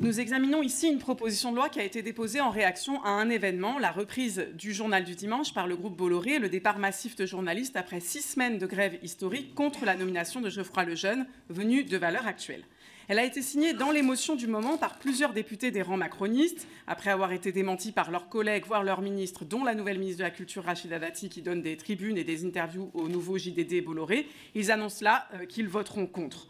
Nous examinons ici une proposition de loi qui a été déposée en réaction à un événement, la reprise du Journal du Dimanche par le groupe Bolloré et le départ massif de journalistes après 6 semaines de grève historique contre la nomination de Geoffroy Lejeune, venu de Valeurs Actuelles. Elle a été signée dans l'émotion du moment par plusieurs députés des rangs macronistes, après avoir été démentis par leurs collègues, voire leurs ministres, dont la nouvelle ministre de la Culture, Rachida Dati, qui donne des tribunes et des interviews au nouveau JDD Bolloré. Ils annoncent là qu'ils voteront contre.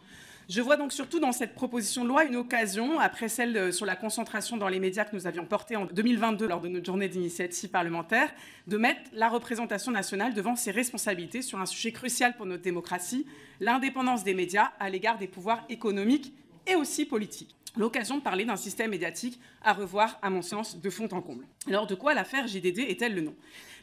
Je vois donc surtout dans cette proposition de loi une occasion, après celle sur la concentration dans les médias que nous avions portée en 2022 lors de notre journée d'initiative parlementaire, de mettre la représentation nationale devant ses responsabilités sur un sujet crucial pour notre démocratie, l'indépendance des médias à l'égard des pouvoirs économiques et aussi politiques. L'occasion de parler d'un système médiatique à revoir, à mon sens, de fond en comble. Alors, de quoi l'affaire JDD est-elle le nom?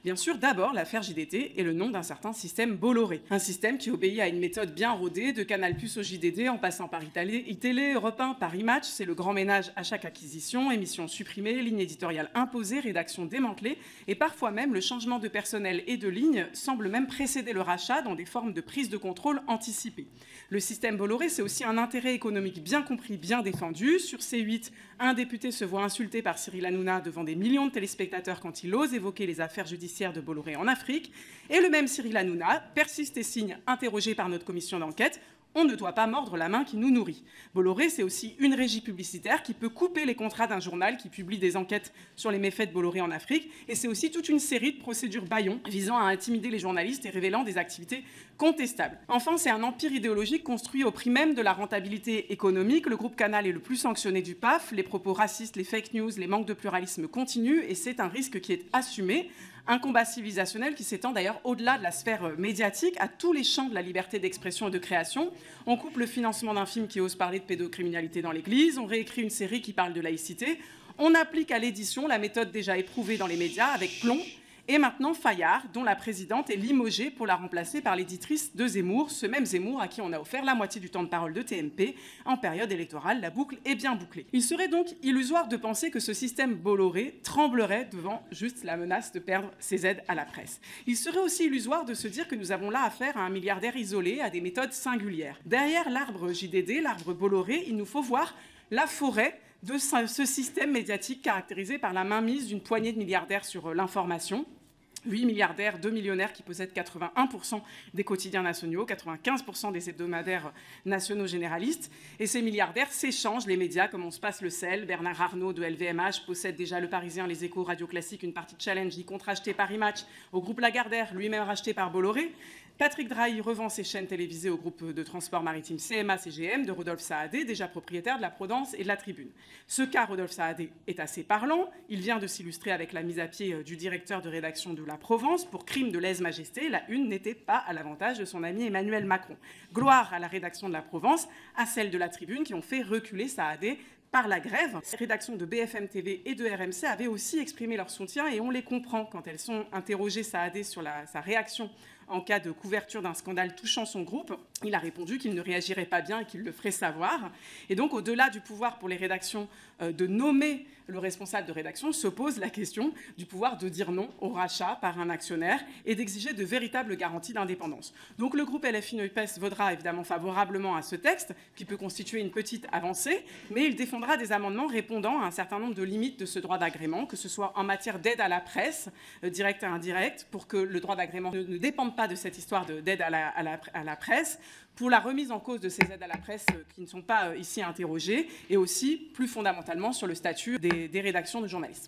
Bien sûr, d'abord, l'affaire JDD est le nom d'un certain système Bolloré. Un système qui obéit à une méthode bien rodée, de Canal+ au JDD, en passant par iTélé, Europe 1, Paris Match. C'est le grand ménage à chaque acquisition, émissions supprimées, ligne éditoriale imposée, rédaction démantelée, et parfois même le changement de personnel et de ligne semble même précéder le rachat dans des formes de prise de contrôle anticipée. Le système Bolloré, c'est aussi un intérêt économique bien compris, bien défendu. Sur C8, un député se voit insulté par Cyril Hanouna devant des millions de téléspectateurs quand il ose évoquer les affaires judiciaires de Bolloré en Afrique. Et le même Cyril Hanouna persiste et signe, interrogé par notre commission d'enquête: on ne doit pas mordre la main qui nous nourrit. Bolloré, c'est aussi une régie publicitaire qui peut couper les contrats d'un journal qui publie des enquêtes sur les méfaits de Bolloré en Afrique. Et c'est aussi toute une série de procédures bâillons visant à intimider les journalistes et révélant des activités contestables. Enfin, c'est un empire idéologique construit au prix même de la rentabilité économique. Le groupe Canal est le plus sanctionné du PAF. Les propos racistes, les fake news, les manques de pluralisme continuent et c'est un risque qui est assumé. Un combat civilisationnel qui s'étend d'ailleurs au-delà de la sphère médiatique à tous les champs de la liberté d'expression et de création. On coupe le financement d'un film qui ose parler de pédocriminalité dans l'Église, on réécrit une série qui parle de laïcité, on applique à l'édition la méthode déjà éprouvée dans les médias avec plomb. Et maintenant, Fayard, dont la présidente est limogée pour la remplacer par l'éditrice de Zemmour, ce même Zemmour à qui on a offert la moitié du temps de parole de TMP. En période électorale, la boucle est bien bouclée. Il serait donc illusoire de penser que ce système Bolloré tremblerait devant juste la menace de perdre ses aides à la presse. Il serait aussi illusoire de se dire que nous avons là affaire à un milliardaire isolé, à des méthodes singulières. Derrière l'arbre JDD, l'arbre Bolloré, il nous faut voir la forêt de ce système médiatique caractérisé par la mainmise d'une poignée de milliardaires sur l'information. 8 milliardaires, 2 millionnaires qui possèdent 81% des quotidiens nationaux, 95% des hebdomadaires nationaux généralistes. Et ces milliardaires s'échangent les médias comme on se passe le sel. Bernard Arnault de LVMH possède déjà Le Parisien, Les Échos, Radio Classique, une partie de Challenge, y compte racheté Paris Match au groupe Lagardère, lui-même racheté par Bolloré. Patrick Drahi revend ses chaînes télévisées au groupe de transport maritime CMA-CGM de Rodolphe Saadé, déjà propriétaire de la Provence et de la Tribune. Ce cas, Rodolphe Saadé, est assez parlant. Il vient de s'illustrer avec la mise à pied du directeur de rédaction de la Provence pour crime de lèse-majesté. La une n'était pas à l'avantage de son ami Emmanuel Macron. Gloire à la rédaction de la Provence, à celle de la Tribune qui ont fait reculer Saadé par la grève. Les rédactions de BFM TV et de RMC avaient aussi exprimé leur soutien et on les comprend quand elles sont interrogées Saadé sur sa réaction en cas de couverture d'un scandale touchant son groupe. Il a répondu qu'il ne réagirait pas bien et qu'il le ferait savoir. Et donc, au-delà du pouvoir pour les rédactions de nommer le responsable de rédaction, se pose la question du pouvoir de dire non au rachat par un actionnaire et d'exiger de véritables garanties d'indépendance. Donc, le groupe LFI-NOIPES votera évidemment favorablement à ce texte, qui peut constituer une petite avancée, mais il défendra des amendements répondant à un certain nombre de limites de ce droit d'agrément, que ce soit en matière d'aide à la presse, directe et indirecte, pour que le droit d'agrément ne dépende pas de cette histoire d'aide à la presse, pour la remise en cause de ces aides à la presse qui ne sont pas ici interrogées, et aussi, plus fondamentalement, sur le statut des rédactions de journalistes.